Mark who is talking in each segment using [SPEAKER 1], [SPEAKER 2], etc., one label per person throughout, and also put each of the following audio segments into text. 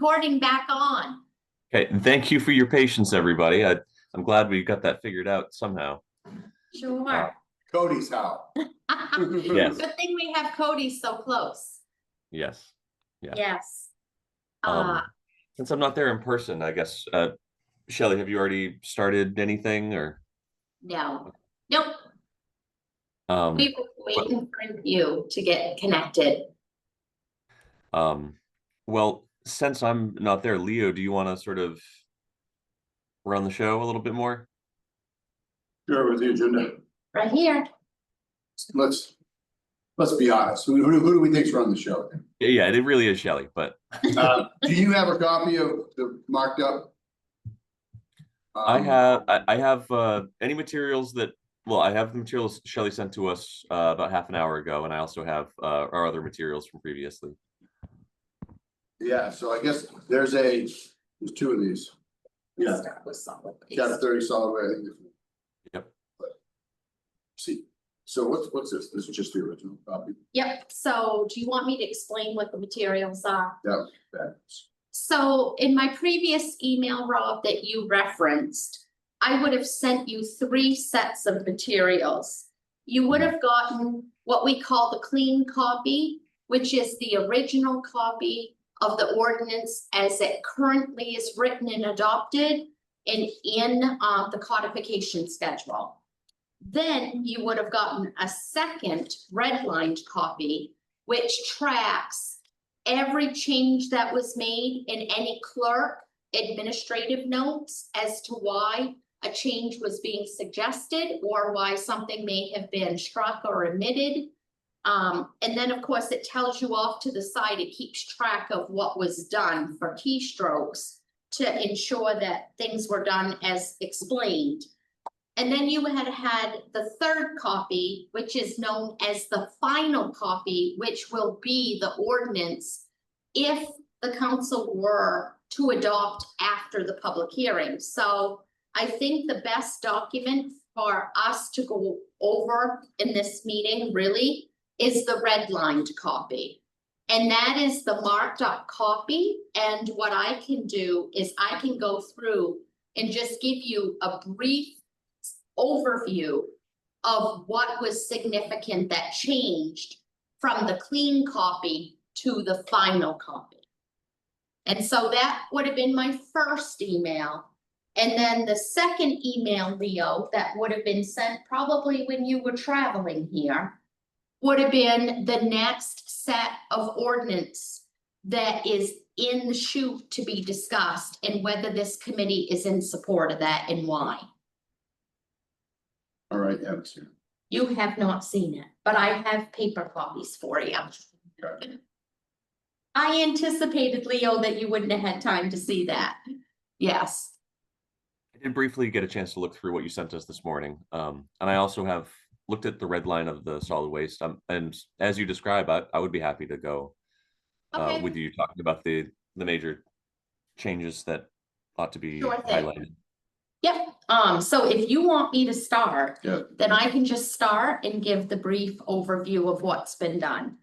[SPEAKER 1] recording back on.
[SPEAKER 2] Okay, and thank you for your patience, everybody. I'm glad we got that figured out somehow.
[SPEAKER 1] Sure.
[SPEAKER 3] Cody's how.
[SPEAKER 2] Yes.
[SPEAKER 1] Good thing we have Cody so close.
[SPEAKER 2] Yes. Yeah.
[SPEAKER 1] Yes.
[SPEAKER 2] Since I'm not there in person, I guess, Shelley, have you already started anything or?
[SPEAKER 1] No. Nope.
[SPEAKER 2] Um,
[SPEAKER 1] We were waiting for you to get connected.
[SPEAKER 2] well, since I'm not there, Leo, do you want to sort of run the show a little bit more?
[SPEAKER 3] Sure, with the agenda.
[SPEAKER 1] Right here.
[SPEAKER 3] Let's be honest. Who do we think's running the show?
[SPEAKER 2] Yeah, it really is Shelley, but
[SPEAKER 3] Do you have a copy of the marked up?
[SPEAKER 2] I have any materials that, well, I have the materials Shelley sent to us about half an hour ago, and I also have our other materials from previously.
[SPEAKER 3] Yeah, so I guess there's two of these. Yeah.
[SPEAKER 1] Start with solid waste.
[SPEAKER 3] Got a 30 solid waste. I think.
[SPEAKER 2] Yep.
[SPEAKER 3] See, so what's this? This is just the original copy.
[SPEAKER 1] Yep. So do you want me to explain what the materials are?
[SPEAKER 3] Yeah.
[SPEAKER 1] So in my previous email, Rob, that you referenced, I would have sent you 3 sets of materials. You would have gotten what we call the clean copy, which is the original copy of the ordinance as it currently is written and adopted and in the codification schedule. Then you would have gotten a second redlined copy, which tracks every change that was made in any clerk administrative notes as to why a change was being suggested or why something may have been struck or omitted. And then of course it tells you off to the side, it keeps track of what was done for keystrokes to ensure that things were done as explained. And then you had the third copy, which is known as the final copy, which will be the ordinance if the council were to adopt after the public hearing. So I think the best document for us to go over in this meeting really is the redlined copy. And that is the marked up copy. And what I can do is I can go through and just give you a brief overview of what was significant that changed from the clean copy to the final copy. And so that would have been my first email. And then the second email, Leo, that would have been sent probably when you were traveling here, would have been the next set of ordinance that is in the chute to be discussed and whether this committee is in support of that and why.
[SPEAKER 3] All right, yeah, it's here.
[SPEAKER 1] You have not seen it, but I have paper copies for you.
[SPEAKER 3] Okay.
[SPEAKER 1] I anticipated, Leo, that you wouldn't have had time to see that. Yes.
[SPEAKER 2] I did briefly get a chance to look through what you sent us this morning. And I also have looked at the red line of the solid waste. And as you describe, I would be happy to go with you talking about the major changes that ought to be highlighted.
[SPEAKER 1] Yep. So if you want me to start,
[SPEAKER 3] yeah,
[SPEAKER 1] then I can just start and give the brief overview of what's been done.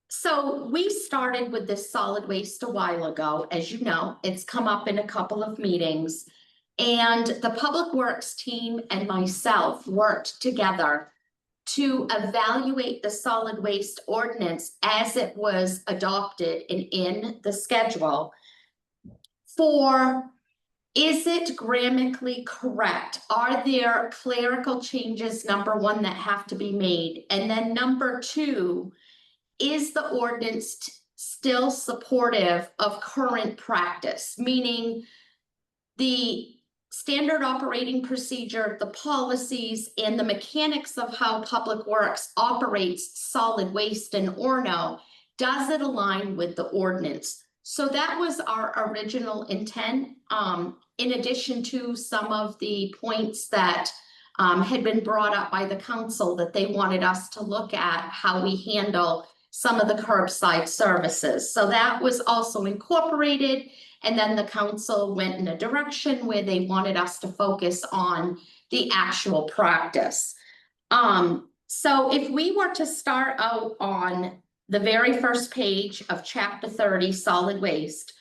[SPEAKER 1] So we started with this solid waste a while ago. As you know, it's come up in a couple of meetings, and the Public Works team and myself worked together to evaluate the solid waste ordinance as it was adopted and in the schedule for, is it grammatically correct? Are there clerical changes, number one, that have to be made? And then number two, is the ordinance still supportive of current practice? Meaning the standard operating procedure, the policies, and the mechanics of how Public Works operates solid waste in Orono, does it align with the ordinance? So that was our original intent, in addition to some of the points that had been brought up by the council that they wanted us to look at how we handle some of the curbside services. So that was also incorporated. And then the council went in a direction where they wanted us to focus on the actual practice. So if we were to start out on the very first page of chapter 30, solid waste,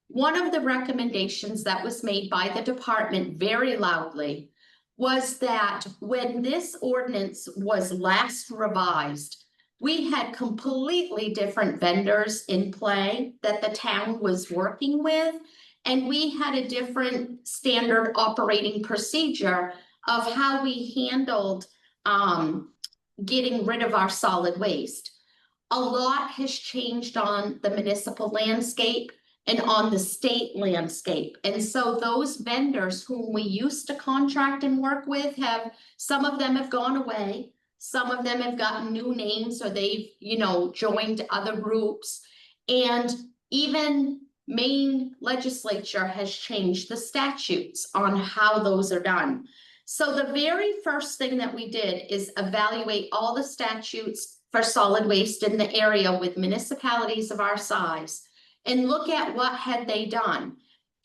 [SPEAKER 1] one of the recommendations that was made by the department very loudly was that when this ordinance was last revised, we had completely different vendors in play that the town was working with. And we had a different standard operating procedure of how we handled getting rid of our solid waste. A lot has changed on the municipal landscape and on the state landscape. And so those vendors whom we used to contract and work with some of them have gone away. Some of them have gotten new names or they've, joined other groups. And even Maine legislature has changed the statutes on how those are done. So the very first thing that we did is evaluate all the statutes for solid waste in the area with municipalities of our size and look at what had they done.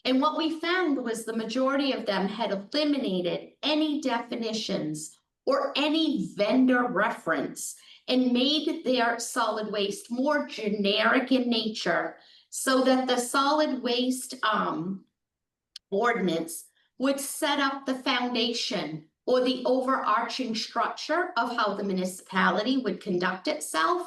[SPEAKER 1] And what we found was the majority of them had eliminated any definitions or any vendor reference and made their solid waste more generic in nature so that the solid waste ordinance would set up the foundation or the overarching structure of how the municipality would conduct itself.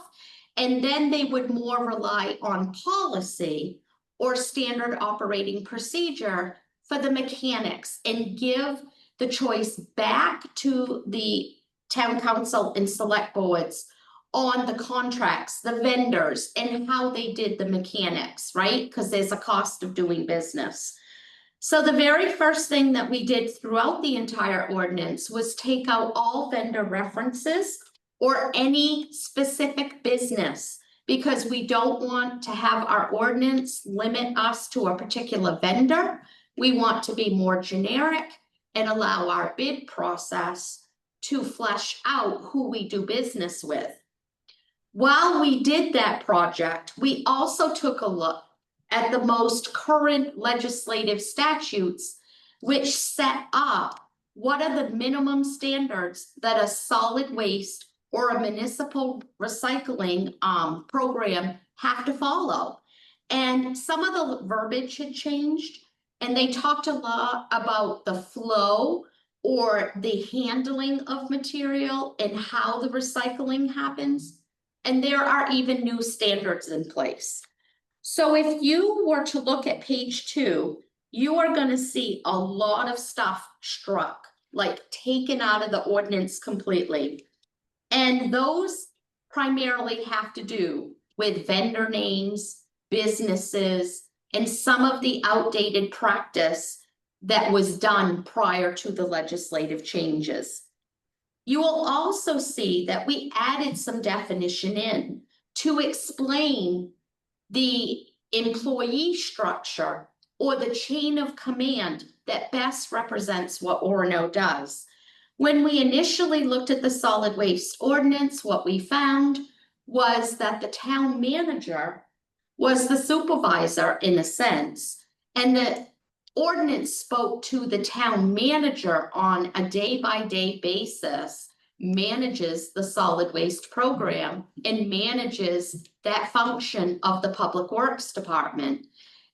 [SPEAKER 1] And then they would more rely on policy or standard operating procedure for the mechanics and give the choice back to the town council and select boards on the contracts, the vendors, and how they did the mechanics, right? Because there's a cost of doing business. So the very first thing that we did throughout the entire ordinance was take out all vendor references or any specific business, because we don't want to have our ordinance limit us to a particular vendor. We want to be more generic and allow our bid process to flesh out who we do business with. While we did that project, we also took a look at the most current legislative statutes, which set up what are the minimum standards that a solid waste or a municipal recycling program have to follow. And some of the verbiage had changed, and they talked a lot about the flow or the handling of material and how the recycling happens. And there are even new standards in place. So if you were to look at page 2, you are going to see a lot of stuff struck, like taken out of the ordinance completely. And those primarily have to do with vendor names, businesses, and some of the outdated practice that was done prior to the legislative changes. You will also see that we added some definition in to explain the employee structure or the chain of command that best represents what Orono does. When we initially looked at the solid waste ordinance, what we found was that the town manager was the supervisor in a sense, and the ordinance spoke to the town manager on a day-by-day basis, manages the solid waste program and manages that function of the Public Works Department.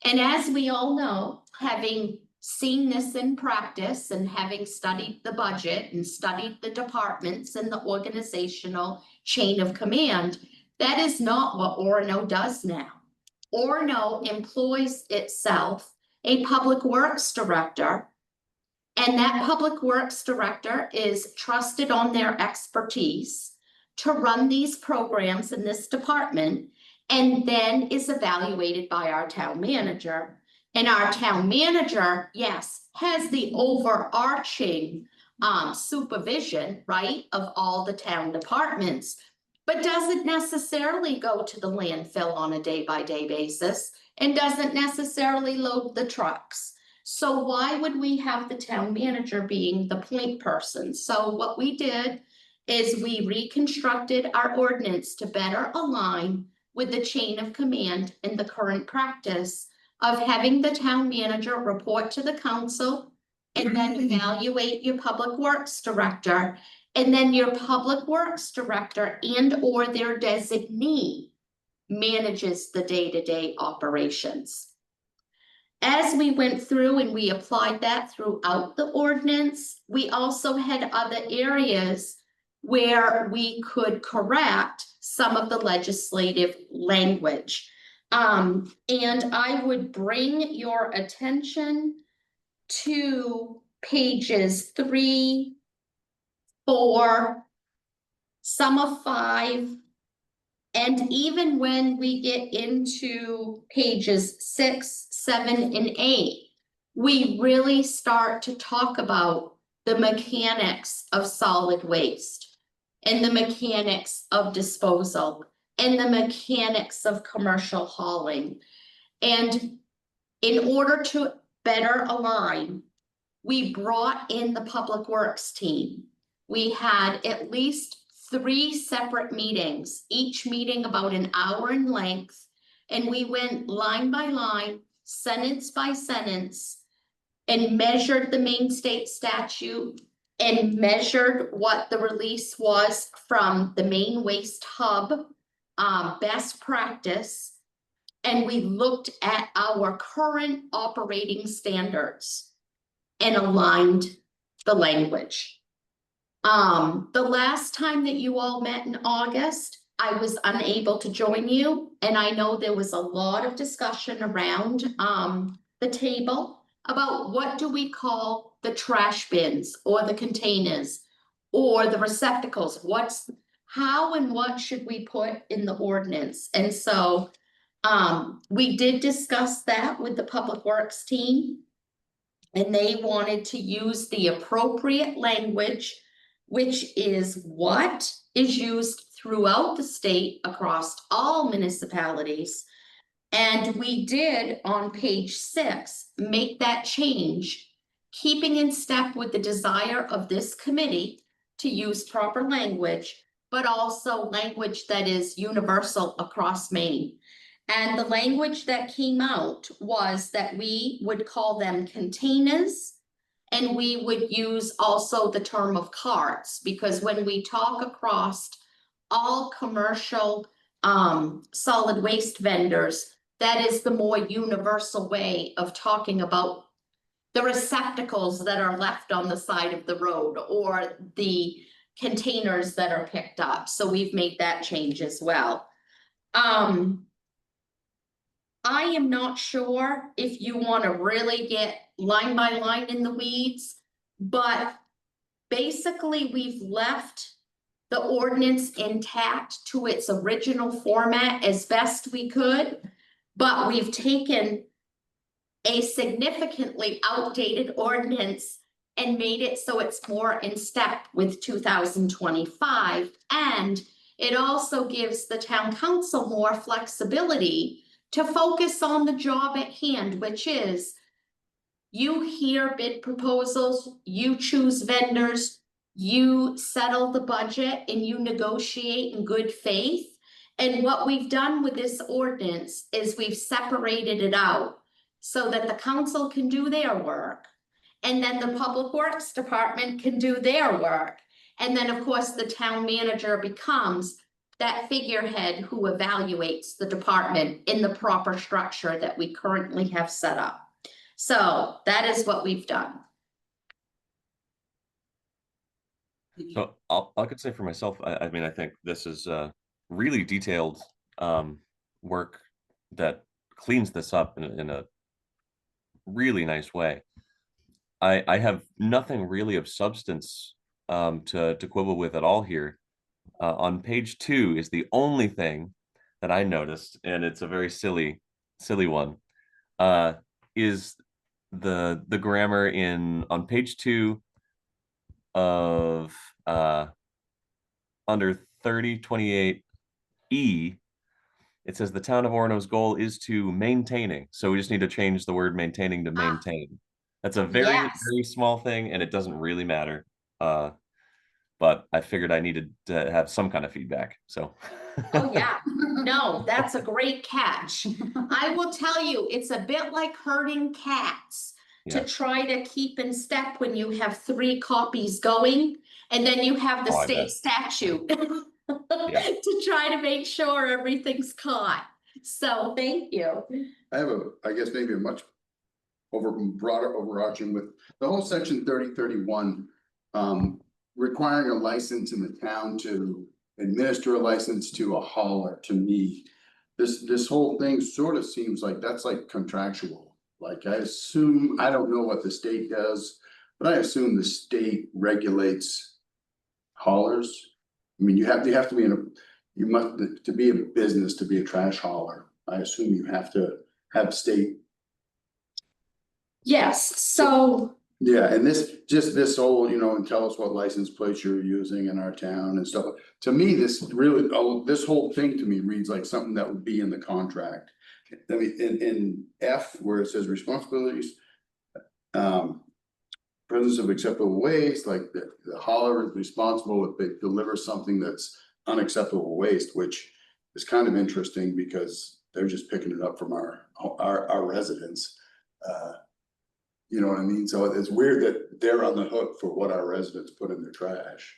[SPEAKER 1] And as we all know, having seen this in practice and having studied the budget and studied the departments and the organizational chain of command, that is not what Orono does now. Orono employs itself a public works director, and that public works director is trusted on their expertise to run these programs in this department, and then is evaluated by our town manager. And our town manager, yes, has the overarching supervision, right, of all the town departments, but doesn't necessarily go to the landfill on a day-by-day basis and doesn't necessarily load the trucks. So why would we have the town manager being the point person? So what we did is we reconstructed our ordinance to better align with the chain of command and the current practice of having the town manager report to the council and then evaluate your public works director. And then your public works director and or their designee manages the day-to-day operations. As we went through and we applied that throughout the ordinance, we also had other areas where we could correct some of the legislative language. And I would bring your attention to pages 3, 4, some of 5, and even when we get into pages 6, 7, and 8, we really start to talk about the mechanics of solid waste and the mechanics of disposal and the mechanics of commercial hauling. And in order to better align, we brought in the Public Works team. We had at least 3 separate meetings, each meeting about an hour in length, and we went line by line, sentence by sentence, and measured the Maine state statute and measured what the release was from the Maine Waste Hub best practice, and we looked at our current operating standards and aligned the language. The last time that you all met in August, I was unable to join you, and I know there was a lot of discussion around the table about what do we call the trash bins or the containers or the receptacles. How and what should we put in the ordinance? And so we did discuss that with the Public Works team, and they wanted to use the appropriate language, which is what is used throughout the state across all municipalities. And we did on page 6 make that change, keeping in step with the desire of this committee to use proper language, but also language that is universal across Maine. And the language that came out was that we would call them containers, and we would use also the term of carts, because when we talk across all commercial solid waste vendors, that is the more universal way of talking about the receptacles that are left on the side of the road or the containers that are picked up. So we've made that change as well. I am not sure if you want to really get line by line in the weeds, but basically we've left the ordinance intact to its original format as best we could, but we've taken a significantly outdated ordinance and made it so it's more in step with 2025. And it also gives the town council more flexibility to focus on the job at hand, which is you hear bid proposals, you choose vendors, you settle the budget, and you negotiate in good faith. And what we've done with this ordinance is we've separated it out so that the council can do their work, and then the Public Works Department can do their work. And then, of course, the town manager becomes that figurehead who evaluates the department in the proper structure that we currently have set up. So that is what we've done.
[SPEAKER 2] So I could say for myself, I mean, I think this is really detailed work that cleans this up in a really nice way. I have nothing really of substance to quibble with at all here. On page 2 is the only thing that I noticed, and it's a very silly one, is the grammar on page 2 of under 3028E. It says the town of Orono's goal is to maintaining. So we just need to change the word maintaining to maintain. That's a very, very small thing, and it doesn't really matter. But I figured I needed to have some kind of feedback, so.
[SPEAKER 1] Oh, yeah. No, that's a great catch. I will tell you, it's a bit like herding cats to try to keep in step when you have 3 copies going, and then you have the state statute. to try to make sure everything's caught. So thank you.
[SPEAKER 3] I have I guess maybe a much broader overarching with the whole section 3031. Requiring a license in the town to administer a license to a hauler, to me. This whole thing sort of seems like that's like contractual. Like I assume, I don't know what the state does, but I assume the state regulates haulers. I mean, you have to be you must, to be a business, to be a trash hauler, I assume you have to have state.
[SPEAKER 1] Yes, so
[SPEAKER 3] Yeah, and this whole, and tell us what license plates you're using in our town and stuff. To me, this whole thing to me reads like something that would be in the contract. I mean, in F, where it says responsibilities. Presence of acceptable waste, like the hauler is responsible if they deliver something that's unacceptable waste, which is kind of interesting because they're just picking it up from our residents. You know what I mean? So it's weird that they're on the hook for what our residents put in their trash.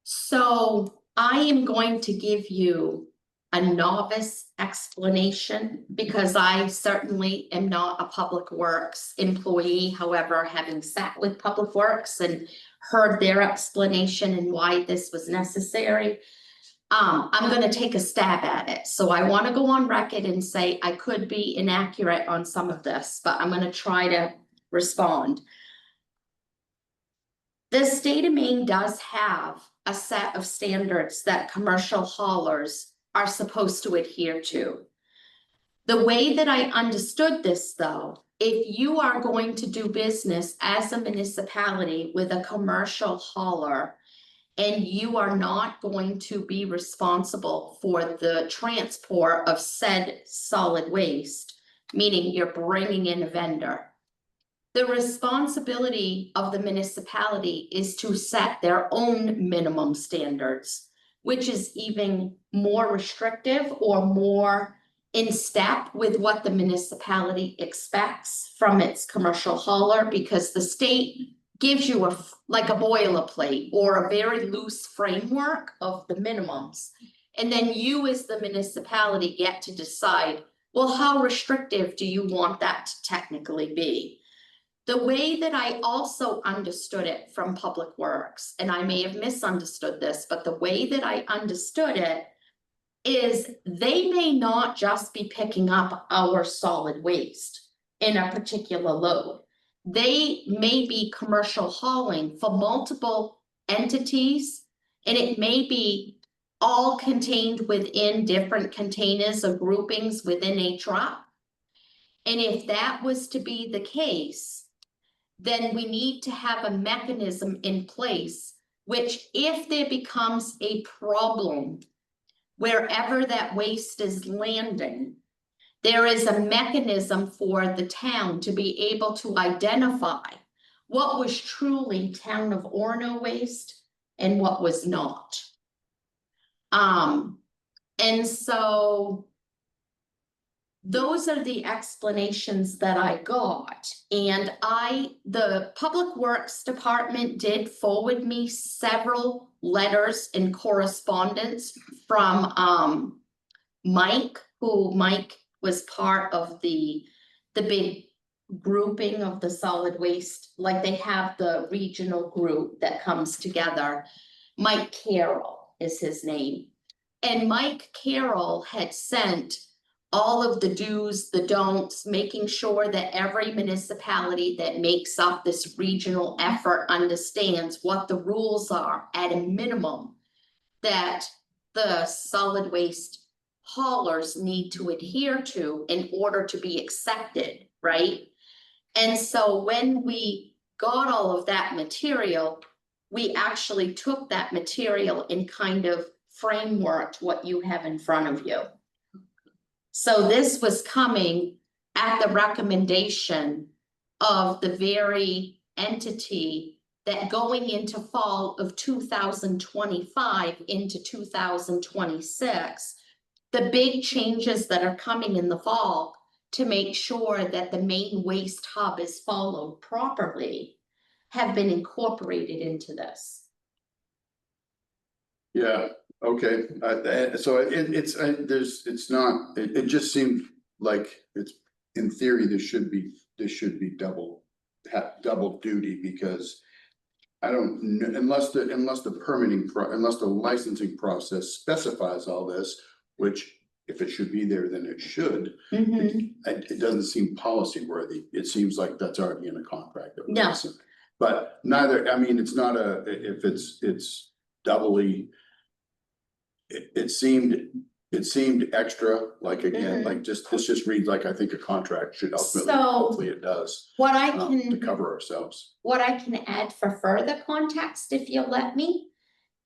[SPEAKER 1] So I am going to give you a novice explanation because I certainly am not a public works employee. However, having sat with public works and heard their explanation and why this was necessary, I'm going to take a stab at it. So I want to go on record and say I could be inaccurate on some of this, but I'm going to try to respond. The state of Maine does have a set of standards that commercial haulers are supposed to adhere to. The way that I understood this, though, if you are going to do business as a municipality with a commercial hauler and you are not going to be responsible for the transport of said solid waste, meaning you're bringing in a vendor, the responsibility of the municipality is to set their own minimum standards, which is even more restrictive or more in step with what the municipality expects from its commercial hauler, because the state gives you like a boilerplate or a very loose framework of the minimums. And then you as the municipality get to decide, well, how restrictive do you want that to technically be? The way that I also understood it from Public Works, and I may have misunderstood this, but the way that I understood it is they may not just be picking up our solid waste in a particular load. They may be commercial hauling for multiple entities, and it may be all contained within different containers or groupings within a truck. And if that was to be the case, then we need to have a mechanism in place, which if there becomes a problem wherever that waste is landing, there is a mechanism for the town to be able to identify what was truly town of Orono waste and what was not. And so those are the explanations that I got. And the Public Works Department did forward me several letters and correspondence from Mike, who was part of the big grouping of the solid waste. Like they have the regional group that comes together. Mike Carroll is his name. And Mike Carroll had sent all of the do's, the don'ts, making sure that every municipality that makes up this regional effort understands what the rules are at a minimum that the solid waste haulers need to adhere to in order to be accepted, right? And so when we got all of that material, we actually took that material and kind of frameworked what you have in front of you. So this was coming at the recommendation of the very entity that going into fall of 2025 into 2026, the big changes that are coming in the fall to make sure that the main waste hub is followed properly have been incorporated into this.
[SPEAKER 3] Yeah, Okay, so it's not, it just seemed like it's, in theory, this should be double duty, because I don't, unless the unless the licensing process specifies all this, which if it should be there, then it should. It doesn't seem policy worthy. It seems like that's already in a contract. That we're
[SPEAKER 1] No.
[SPEAKER 3] missing. But neither, I mean, it's not if it's doubly. It seemed extra, like again, like this just reads like I think a contract should ultimately,
[SPEAKER 1] So,
[SPEAKER 3] hopefully it does.
[SPEAKER 1] What I
[SPEAKER 3] To
[SPEAKER 1] can,
[SPEAKER 3] cover ourselves.
[SPEAKER 1] what I can add for further context, if you'll let me,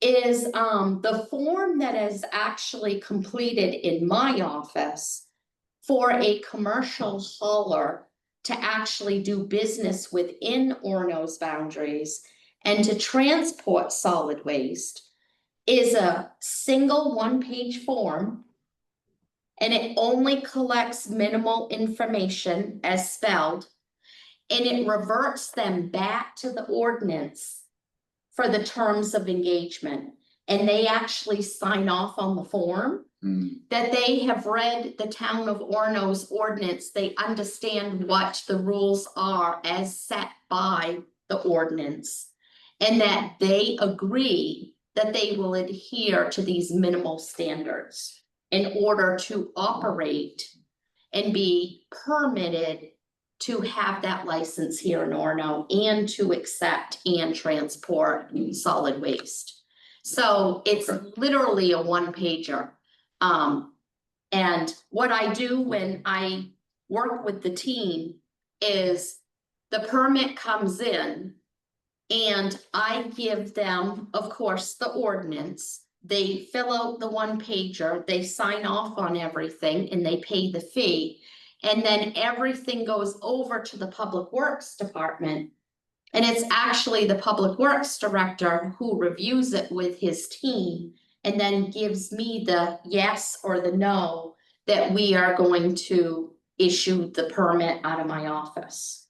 [SPEAKER 1] is the form that is actually completed in my office for a commercial hauler to actually do business within Orono's boundaries and to transport solid waste is a single one-page form. And it only collects minimal information as spelled. And it reverts them back to the ordinance for the terms of engagement. And they actually sign off on the form that they have read the town of Orono's ordinance. They understand what the rules are as set by the ordinance. And that they agree that they will adhere to these minimal standards in order to operate and be permitted to have that license here in Orono and to accept and transport solid waste. So it's literally a one-pager. And what I do when I work with the team is the permit comes in and I give them, of course, the ordinance. They fill out the one-pager, they sign off on everything, and they pay the fee. And then everything goes over to the Public Works Department. And it's actually the Public Works Director who reviews it with his team and then gives me the yes or the no that we are going to issue the permit out of my office.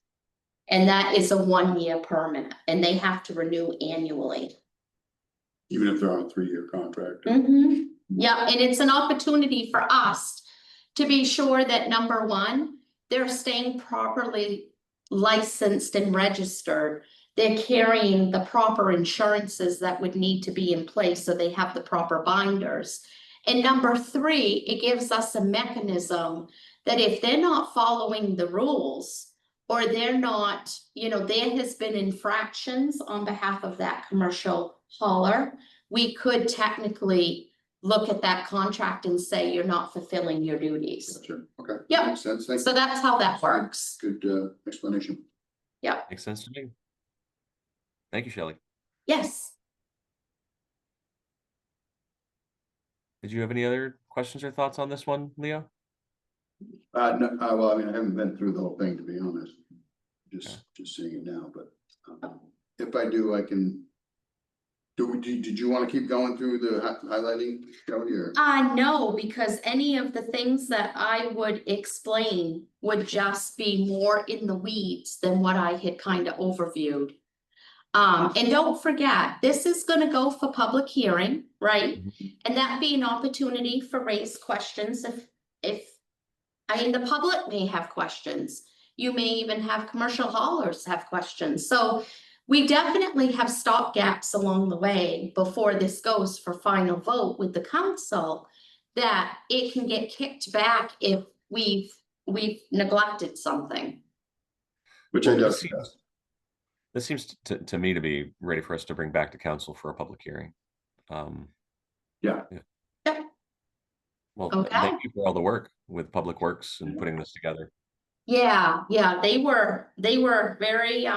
[SPEAKER 1] And that is a 1-year permit, and they have to renew annually.
[SPEAKER 3] Even if they're on a 3-year contract.
[SPEAKER 1] Yeah, and it's an opportunity for us to be sure that number one, they're staying properly licensed and registered. They're carrying the proper insurances that would need to be in place so they have the proper binders. And number three, it gives us a mechanism that if they're not following the rules, or they're not, there has been infractions on behalf of that commercial hauler, we could technically look at that contract and say you're not fulfilling your duties.
[SPEAKER 3] Gotcha. Okay.
[SPEAKER 1] Yep.
[SPEAKER 3] Makes sense. Thank you.
[SPEAKER 1] So that's how that works.
[SPEAKER 3] Good explanation.
[SPEAKER 1] Yeah.
[SPEAKER 2] Makes sense to me. Thank you, Shelley.
[SPEAKER 1] Yes.
[SPEAKER 3] Did
[SPEAKER 2] you have any other questions or thoughts on this one, Leo?
[SPEAKER 3] No, well, I mean, I haven't been through the whole thing, to be honest. Just seeing it now, but if I do, I can. Did you want to keep going through the highlighting, Shelley, or?
[SPEAKER 1] No, because any of the things that I would explain would just be more in the weeds than what I had kind of overviewed. And don't forget, this is going to go for public hearing, right? And that'd be an opportunity for raised questions if the public may have questions. You may even have commercial haulers have questions. So we definitely have stop gaps along the way before this goes for final vote with the council, that it can get kicked back if we've neglected something.
[SPEAKER 3] Which
[SPEAKER 2] Well,
[SPEAKER 3] I does.
[SPEAKER 2] This seems to me to be ready for us to bring back to council for a public hearing.
[SPEAKER 3] Yeah.
[SPEAKER 2] Well,
[SPEAKER 1] Okay.
[SPEAKER 2] thank you for all the work with Public Works and putting this together.
[SPEAKER 1] Yeah, they were very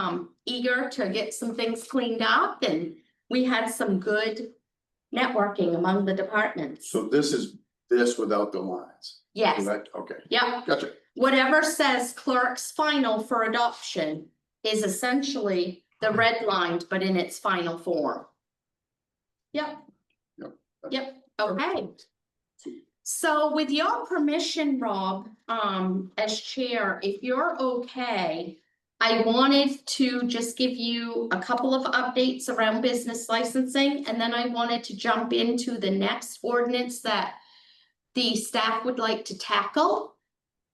[SPEAKER 1] eager to get some things cleaned up, and we had some good networking among the departments.
[SPEAKER 3] So this is this without the lines.
[SPEAKER 1] Yes.
[SPEAKER 3] Correct? Okay.
[SPEAKER 1] Yeah.
[SPEAKER 3] Gotcha.
[SPEAKER 1] Whatever says clerk's final for adoption is essentially the red lined, but in its final form. Yep. Yep. Okay. So with your permission, Rob, as chair, if you're okay, I wanted to just give you a couple of updates around business licensing, and then I wanted to jump into the next ordinance that the staff would like to tackle.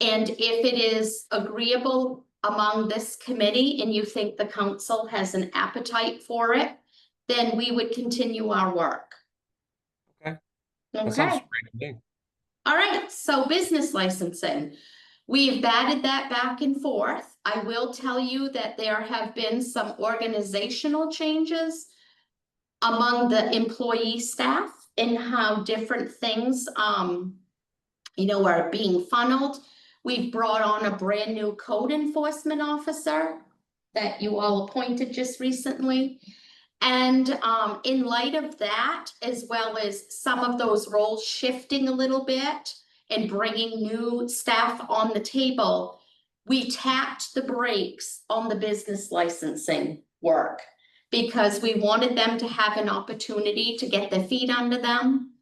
[SPEAKER 1] And if it is agreeable among this committee and you think the council has an appetite for it, then we would continue our work.
[SPEAKER 2] Okay. That sounds
[SPEAKER 1] Okay.
[SPEAKER 2] great to me.
[SPEAKER 1] All right, so business licensing. We've batted that back and forth. I will tell you that there have been some organizational changes among the employee staff in how different things, are being funneled. We've brought on a brand new code enforcement officer that you all appointed just recently. And in light of that, as well as some of those roles shifting a little bit and bringing new staff on the table, we tapped the brakes on the business licensing work because we wanted them to have an opportunity to get their feet under them.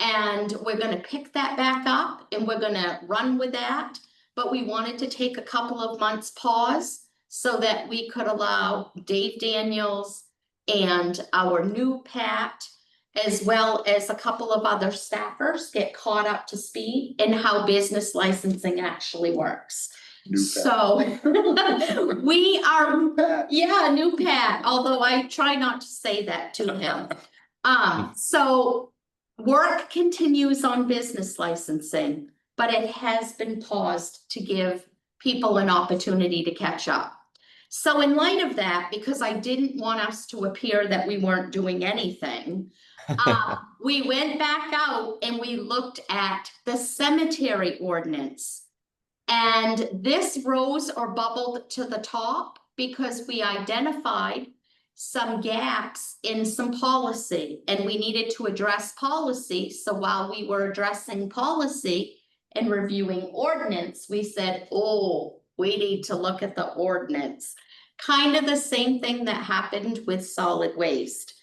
[SPEAKER 1] And we're going to pick that back up and we're going to run with that. But we wanted to take a couple of months pause so that we could allow Dave Daniels and our new Pat, as well as a couple of other staffers, get caught up to speed in how business licensing actually works. So we are, new Pat, although I try not to say that to him. So work continues on business licensing, but it has been paused to give people an opportunity to catch up. So in light of that, because I didn't want us to appear that we weren't doing anything, we went back out and we looked at the cemetery ordinance. And this rose or bubbled to the top because we identified some gaps in some policy and we needed to address policy. So while we were addressing policy and reviewing ordinance, we said, oh, we need to look at the ordinance. Kind of the same thing that happened with solid waste.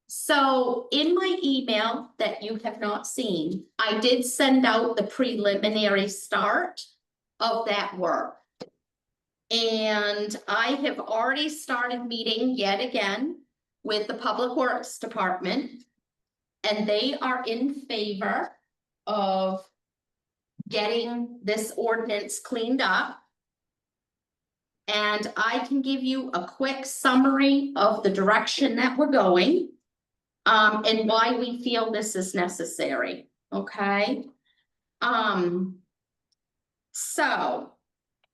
[SPEAKER 1] So in my email that you have not seen, I did send out the preliminary start of that work. And I have already started meeting yet again with the Public Works Department, and they are in favor of getting this ordinance cleaned up. And I can give you a quick summary of the direction that we're going, and why we feel this is necessary, okay? So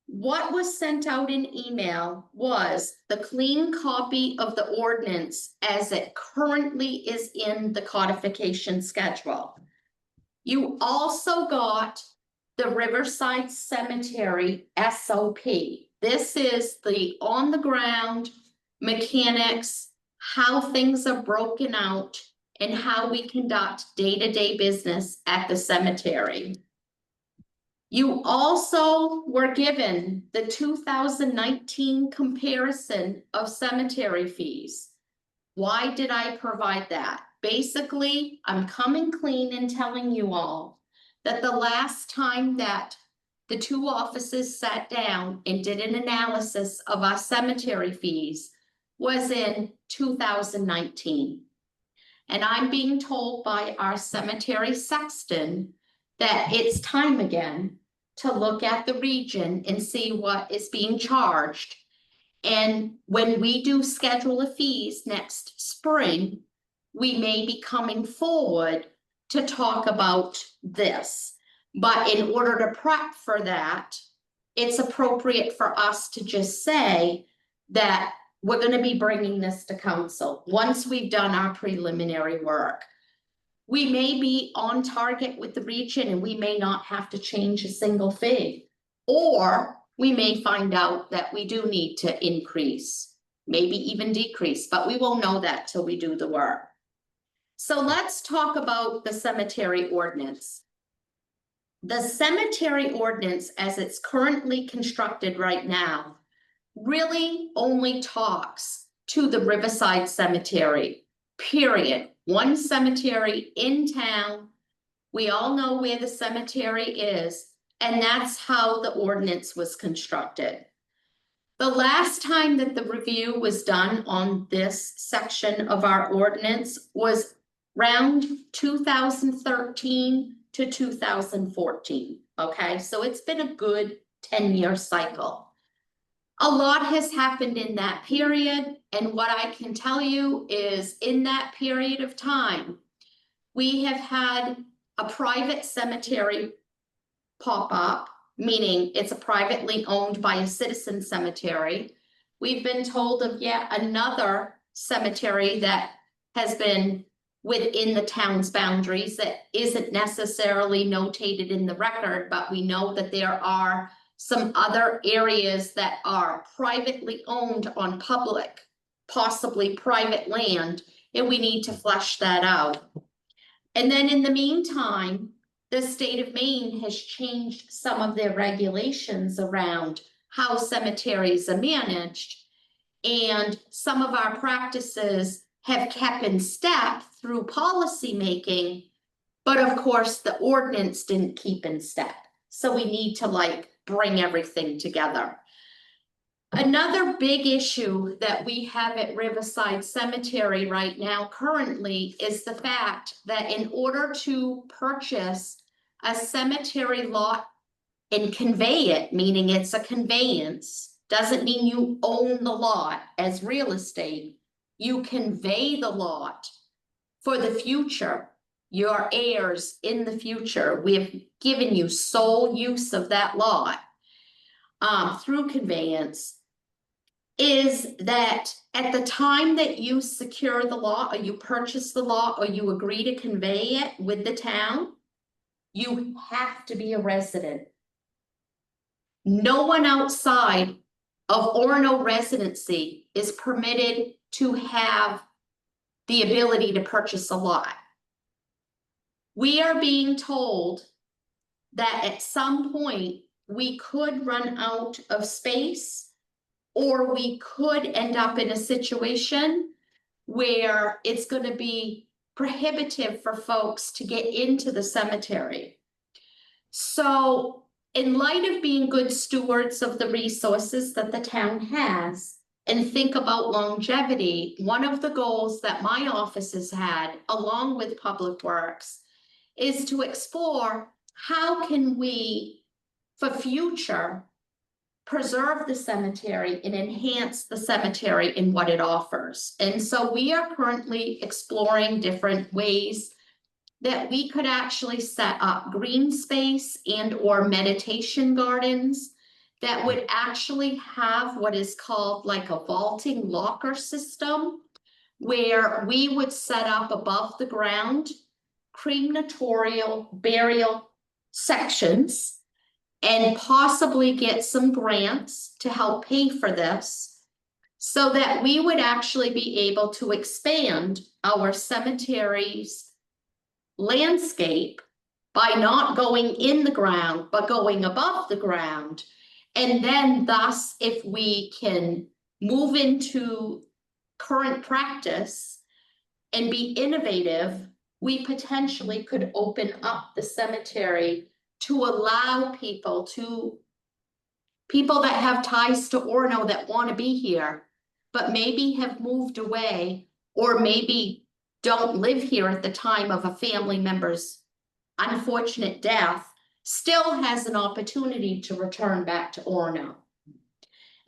[SPEAKER 1] what was sent out in email was the clean copy of the ordinance as it currently is in the codification schedule. You also got the Riverside Cemetery SOP. This is the on the ground mechanics, how things are broken out, and how we conduct day-to-day business at the cemetery. You also were given the 2019 comparison of cemetery fees. Why did I provide that? Basically, I'm coming clean and telling you all that the last time that the two offices sat down and did an analysis of our cemetery fees was in 2019. And I'm being told by our cemetery sexton that it's time again to look at the region and see what is being charged. And when we do schedule of fees next spring, we may be coming forward to talk about this. But in order to prep for that, it's appropriate for us to just say that we're going to be bringing this to council once we've done our preliminary work. We may be on target with the region and we may not have to change a single fee, or we may find out that we do need to increase, maybe even decrease, but we won't know that till we do the work. So let's talk about the cemetery ordinance. The cemetery ordinance, as it's currently constructed right now, really only talks to the Riverside Cemetery, period. One cemetery in town. We all know where the cemetery is, and that's how the ordinance was constructed. The last time that the review was done on this section of our ordinance was around 2013 to 2014, okay? So it's been a good 10-year cycle. A lot has happened in that period, and what I can tell you is in that period of time, we have had a private cemetery pop up, meaning it's a privately owned by a citizen cemetery. We've been told of yet another cemetery that has been within the town's boundaries that isn't necessarily notated in the record, but we know that there are some other areas that are privately owned on public, possibly private land, and we need to flesh that out. And then in the meantime, the state of Maine has changed some of their regulations around how cemeteries are managed. And some of our practices have kept in step through policy making, but of course the ordinance didn't keep in step. So we need to bring everything together. Another big issue that we have at Riverside Cemetery right now currently is the fact that in order to purchase a cemetery lot and convey it, meaning it's a conveyance, doesn't mean you own the lot as real estate. You convey the lot for the future, your heirs in the future. We have given you sole use of that lot through conveyance. Is that at the time that you secure the lot, or you purchase the lot, or you agree to convey it with the town, you have to be a resident. No one outside of Orono residency is permitted to have the ability to purchase a lot. We are being told that at some point we could run out of space, or we could end up in a situation where it's going to be prohibitive for folks to get into the cemetery. So in light of being good stewards of the resources that the town has and think about longevity, one of the goals that my office has had, along with Public Works, is to explore how can we, for future, preserve the cemetery and enhance the cemetery in what it offers. And so we are currently exploring different ways that we could actually set up green space and or meditation gardens that would actually have what is called like a vaulting locker system, where we would set up above the ground crematorial burial sections and possibly get some grants to help pay for this, so that we would actually be able to expand our cemetery's landscape by not going in the ground, but going above the ground. And then thus, if we can move into current practice and be innovative, we potentially could open up the cemetery to allow people that have ties to Orono that want to be here, but maybe have moved away, or maybe don't live here at the time of a family member's unfortunate death, still has an opportunity to return back to Orono.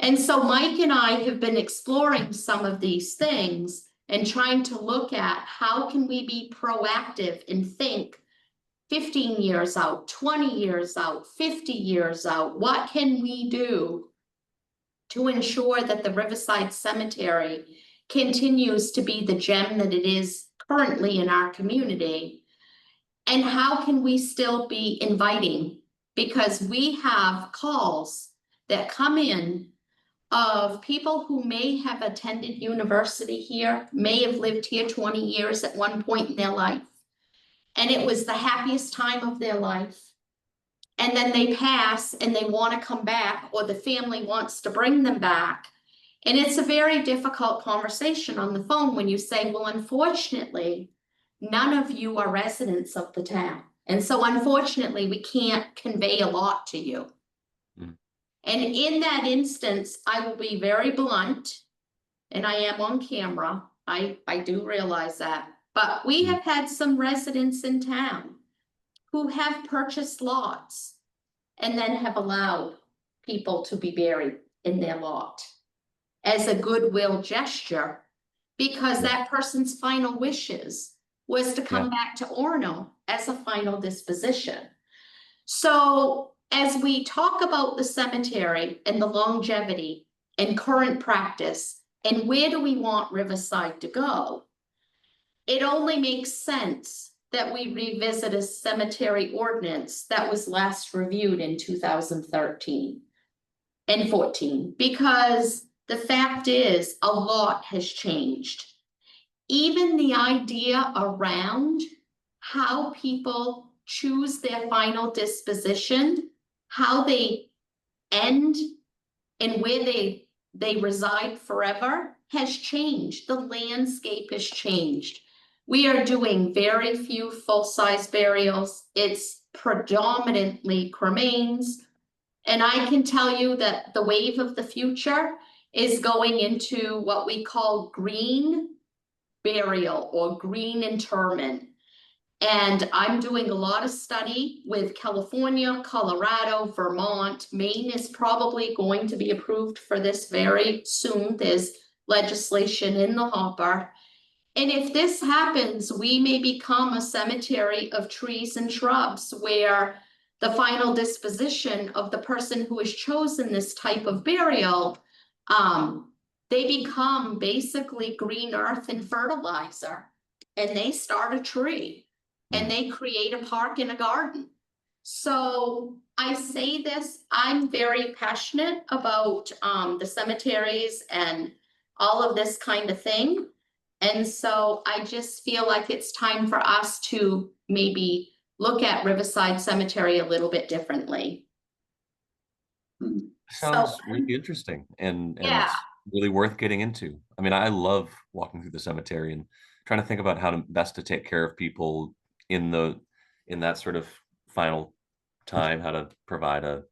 [SPEAKER 1] And so Mike and I have been exploring some of these things and trying to look at how can we be proactive and think 15 years out, 20 years out, 50 years out. What can we do to ensure that the Riverside Cemetery continues to be the gem that it is currently in our community? And how can we still be inviting? Because we have calls that come in of people who may have attended university here, may have lived here 20 years at one point in their life, and it was the happiest time of their life. And then they pass and they want to come back, or the family wants to bring them back. And it's a very difficult conversation on the phone when you say, well, unfortunately, none of you are residents of the town. And so unfortunately, we can't convey a lot to you. And in that instance, I will be very blunt, and I am on camera. I do realize that. But we have had some residents in town who have purchased lots and then have allowed people to be buried in their lot as a goodwill gesture, because that person's final wishes was to come back to Orono as a final disposition. So as we talk about the cemetery and the longevity and current practice and where do we want Riverside to go, it only makes sense that we revisit a cemetery ordinance that was last reviewed in 2013 and 14, because the fact is a lot has changed. Even the idea around how people choose their final disposition, how they end and where they reside forever has changed. The landscape has changed. We are doing very few full-size burials. It's predominantly cremains. And I can tell you that the wave of the future is going into what we call green burial or green interment. And I'm doing a lot of study with California, Colorado, Vermont. Maine is probably going to be approved for this very soon. There's legislation in the hopper. And if this happens, we may become a cemetery of trees and shrubs where the final disposition of the person who has chosen this type of burial, they become basically green earth and fertilizer, and they start a tree and they create a park and a garden. So I say this, I'm very passionate about the cemeteries and all of this kind of thing. And so I just feel like it's time for us to maybe look at Riverside Cemetery a little bit differently.
[SPEAKER 2] Sounds really interesting and really worth getting into. I mean, I love walking through the cemetery and trying to think about how to best to take care of people in that sort of final time, how to provide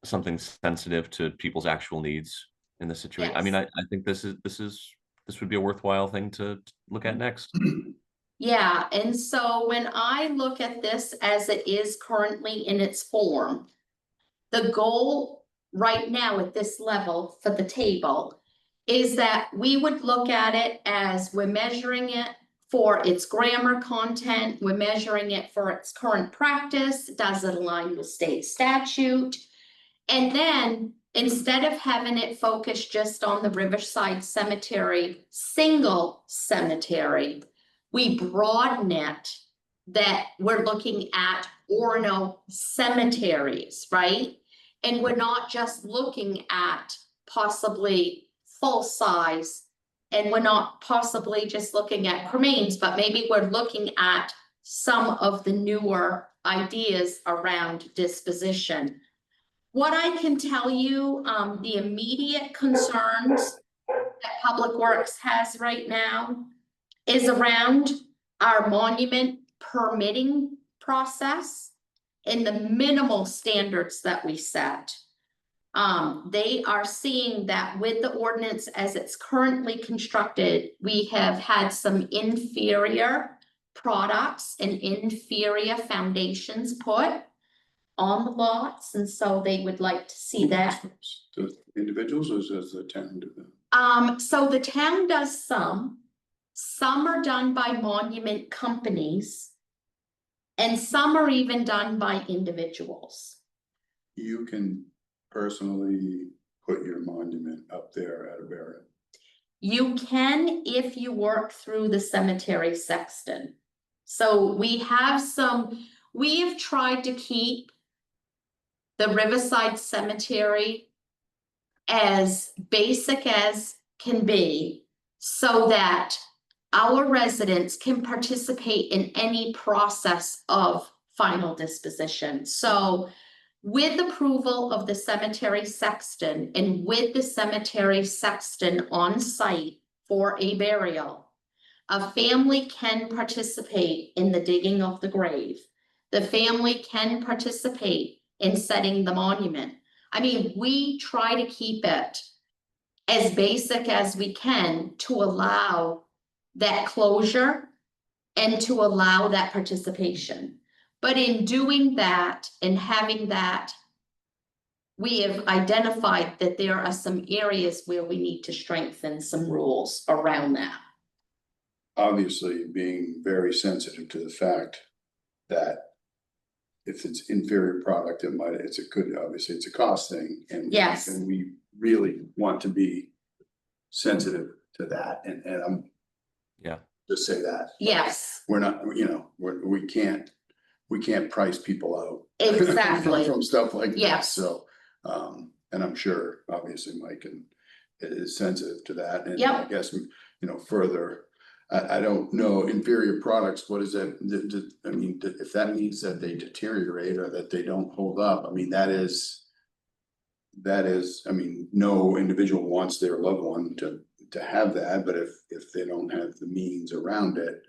[SPEAKER 2] something sensitive to people's actual needs in this situation.
[SPEAKER 1] Yes.
[SPEAKER 2] I mean, I think this would be a worthwhile thing to look at next.
[SPEAKER 1] Yeah, and so when I look at this as it is currently in its form, the goal right now at this level for the table is that we would look at it as we're measuring it for its grammar content, we're measuring it for its current practice, does it align with state statute? And then instead of having it focus just on the Riverside Cemetery, single cemetery, we broaden it that we're looking at Orono cemeteries, right? And we're not just looking at possibly full size, and we're not possibly just looking at cremains, but maybe we're looking at some of the newer ideas around disposition. What I can tell you, the immediate concerns that Public Works has right now is around our monument permitting process and the minimal standards that we set. They are seeing that with the ordinance as it's currently constructed, we have had some inferior products and inferior foundations put on the lots, and so they would like to see that.
[SPEAKER 3] The individuals, or does the town do that?
[SPEAKER 1] So the town does some are done by monument companies, and some are even done by individuals.
[SPEAKER 3] You can personally put your monument up there at a burial.
[SPEAKER 1] You can if you work through the cemetery sexton. So we have tried to keep the Riverside Cemetery as basic as can be, so that our residents can participate in any process of final disposition. So with approval of the cemetery sexton and with the cemetery sexton on site for a burial, a family can participate in the digging of the grave. The family can participate in setting the monument. I mean, we try to keep it as basic as we can to allow that closure and to allow that participation. But in doing that and having that, we have identified that there are some areas where we need to strengthen some rules around that.
[SPEAKER 3] Obviously, being very sensitive to the fact that if it's inferior product, obviously it's a cost thing. And
[SPEAKER 1] Yes.
[SPEAKER 3] and we really want to be sensitive to that, and I'm
[SPEAKER 2] Yeah.
[SPEAKER 3] just say that.
[SPEAKER 1] Yes,
[SPEAKER 3] We're not, we can't price people out.
[SPEAKER 1] exactly.
[SPEAKER 3] From stuff like that,
[SPEAKER 1] Yes.
[SPEAKER 3] so, and I'm sure, obviously, Mike is sensitive to that, and
[SPEAKER 1] Yep.
[SPEAKER 3] I guess, further. I don't know, inferior products, what is that, I mean, if that means that they deteriorate or that they don't hold up, I mean, that is, I mean, no individual wants their loved one to have that, but if they don't have the means around it,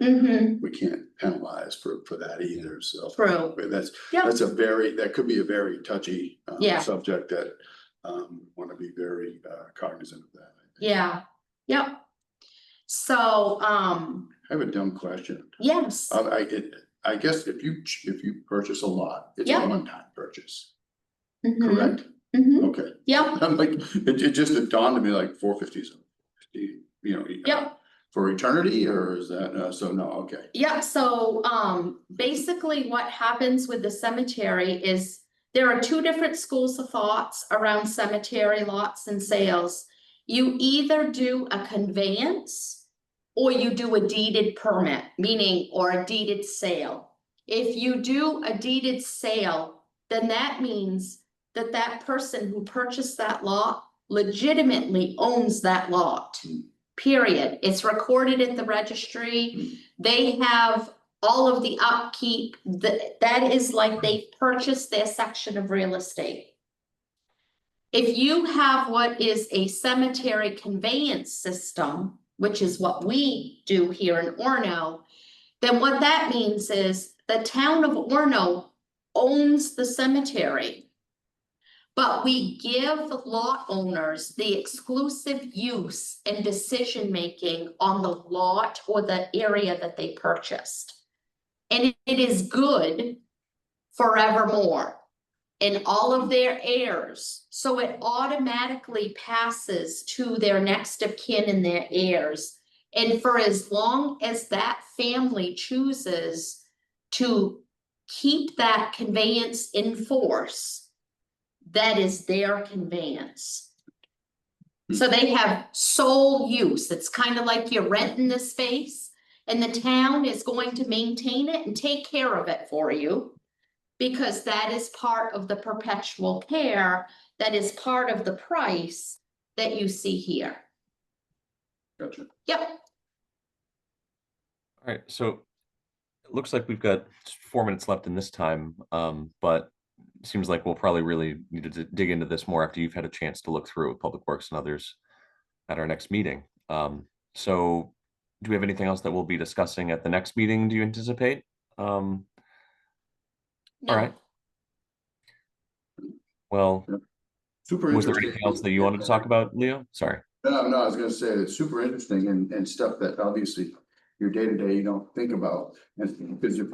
[SPEAKER 3] we can't penalize for that either, so.
[SPEAKER 1] True.
[SPEAKER 3] But
[SPEAKER 1] Yep.
[SPEAKER 3] that could be a very touchy
[SPEAKER 1] Yeah.
[SPEAKER 3] subject that want to be very cognizant of that.
[SPEAKER 1] Yeah, yep. So,
[SPEAKER 3] I have a dumb question.
[SPEAKER 1] yes,
[SPEAKER 3] I guess if you purchase a lot, it's a
[SPEAKER 1] Yeah.
[SPEAKER 3] one-time purchase,
[SPEAKER 1] mhm,
[SPEAKER 3] correct?
[SPEAKER 1] mhm,
[SPEAKER 3] Okay,
[SPEAKER 1] yep,
[SPEAKER 3] I'm like, it just dawned on me like 450 is,
[SPEAKER 1] yep.
[SPEAKER 3] for eternity, or is that, so no, okay.
[SPEAKER 1] Yeah, so basically what happens with the cemetery is there are two different schools of thoughts around cemetery lots and sales. You either do a conveyance or you do a deeded permit, meaning or a deeded sale. If you do a deeded sale, then that means that that person who purchased that lot legitimately owns that lot. Period. It's recorded at the registry. They have all of the upkeep. That is like they purchased their section of real estate. If you have what is a cemetery conveyance system, which is what we do here in Orono, then what that means is the town of Orono owns the cemetery. But we give lot owners the exclusive use and decision-making on the lot or the area that they purchased. And it is good forevermore in all of their heirs. So it automatically passes to their next of kin and their heirs. And for as long as that family chooses to keep that conveyance in force, that is their conveyance. So they have sole use. It's kind of like you're renting the space and the town is going to maintain it and take care of it for you. Because that is part of the perpetual care, that is part of the price that you see here.
[SPEAKER 3] Gotcha.
[SPEAKER 1] Yep.
[SPEAKER 2] All right, so it looks like we've got 4 minutes left in this time, but it seems like we'll probably really need to dig into this more after you've had a chance to look through it with Public Works and others at our next meeting. So do we have anything else that we'll be discussing at the next meeting, do you anticipate?
[SPEAKER 1] No.
[SPEAKER 2] All right. Well,
[SPEAKER 3] Super
[SPEAKER 2] was there
[SPEAKER 3] interesting.
[SPEAKER 2] anything else that you wanted to talk about, Leo? Sorry.
[SPEAKER 3] No, I was gonna say it's super interesting and stuff that obviously your day-to-day you don't think about. And because if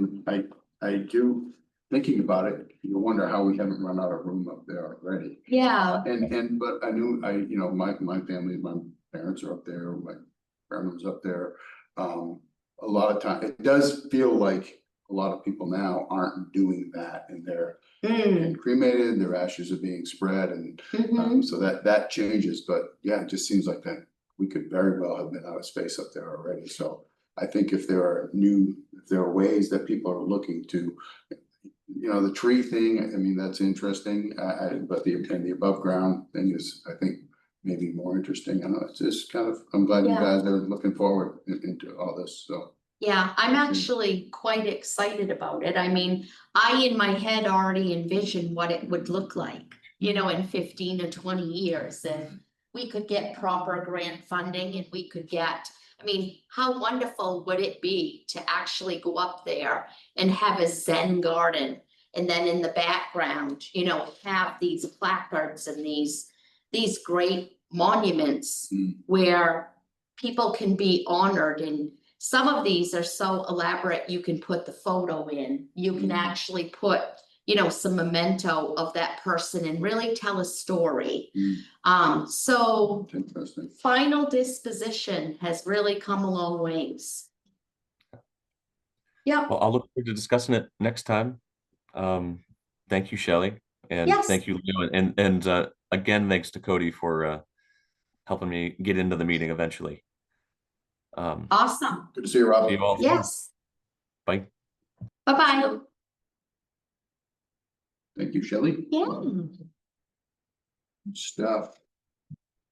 [SPEAKER 3] I do thinking about it, you wonder how we haven't run out of room up there already.
[SPEAKER 1] Yeah.
[SPEAKER 3] But I knew my family, my parents are up there, my grandma's up there. A lot of time, it does feel like a lot of people now aren't doing that, and they're being cremated, their ashes are being spread, and so that changes. But yeah, it just seems like that we could very well have been out of space up there already. So I think if there are ways that people are looking to, the tree thing, I mean, that's interesting. But the above ground thing is, I think, maybe more interesting. I know it's just kind of, I'm glad you guys are looking forward into all this, so.
[SPEAKER 1] Yeah, I'm actually quite excited about it. I mean, I in my head already envisioned what it would look like, in 15 to 20 years. And we could get proper grant funding and we could get, I mean, how wonderful would it be to actually go up there and have a Zen garden And then in the background, you know, have these placards and these great monuments where people can be honored. And some of these are so elaborate, you can put the photo in, you can actually put, you know, some memento of that person and really tell a story. So
[SPEAKER 3] Interesting.
[SPEAKER 1] final disposition has really come a long ways. Yeah.
[SPEAKER 2] Well, I'll look forward to discussing it next time. Thank you, Shelley, and
[SPEAKER 1] Yes.
[SPEAKER 2] thank you, Leo, and again, thanks to Cody for helping me get into the meeting eventually.
[SPEAKER 1] Awesome.
[SPEAKER 3] Good to see you, Rob.
[SPEAKER 2] See you all.
[SPEAKER 1] Yes.
[SPEAKER 2] Bye.
[SPEAKER 1] Bye-bye.
[SPEAKER 3] Thank you, Shelley.
[SPEAKER 1] Yeah.
[SPEAKER 3] Good stuff.